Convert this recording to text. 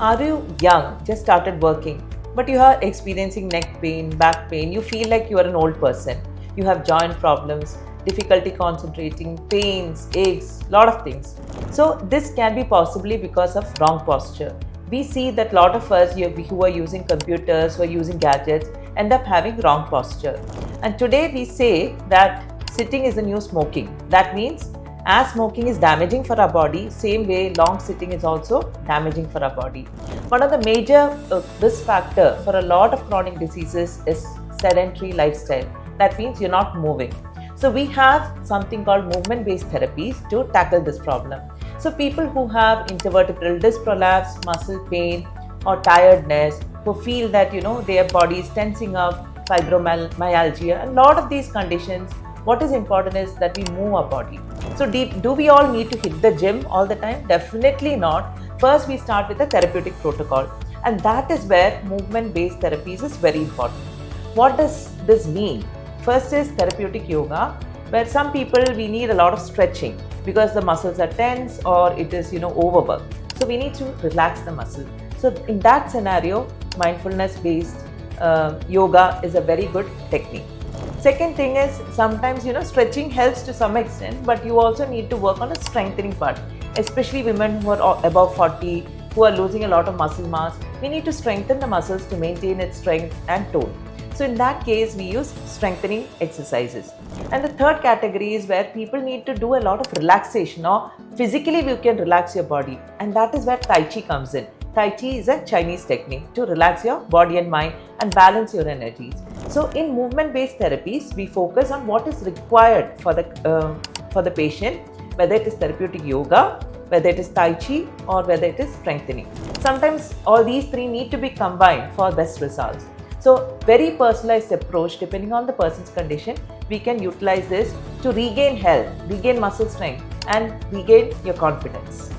Are you young, just started working, but you are experiencing neck pain, back pain, you feel like you are an old person, you have joint problems, difficulty concentrating, pains, aches, lot of things. So this can be possibly because of wrong posture. We see that lot of us who are using computers, who are using gadgets, end up having wrong posture. And today we say that sitting is the new smoking. That means as smoking is damaging for our body, same way long sitting is also damaging for our body. One of the major risk factor for a lot of chronic diseases is sedentary lifestyle. That means you're not moving. So we have something called movement-based therapies to tackle this problem. So people who have intervertebral disc prolapse, muscle pain, or tiredness, who feel that their body is tensing up, fibromyalgia, and a lot of these conditions, what is important is that we move our body. So do we all need to hit the gym all the time? Definitely not. First, we start with a therapeutic protocol, and that is where movement-based therapies is very important. What does this mean? First is therapeutic yoga, where some people we need a lot of stretching because the muscles are tense or it is overworked. So we need to relax the muscle. So in that scenario, mindfulness-based yoga is a very good technique. Second thing is sometimes stretching helps to some extent, but you also need to work on a strengthening part, especially women who are above 40, who are losing a lot of muscle mass. We need to strengthen the muscles to maintain its strength and tone. So in that case, we use strengthening exercises. And the third category is where people need to do a lot of relaxation, or physically you can relax your body, and that is where Tai Chi comes in. Tai Chi is a Chinese technique to relax your body and mind and balance your energies. So in movement-based therapies, we focus on what is required for the patient, whether it is therapeutic yoga, whether it is Tai Chi, or whether it is strengthening. Sometimes all these three need to be combined for best results. So very personalized approach depending on the person's condition, we can utilize this to regain health, regain muscle strength, and regain your confidence.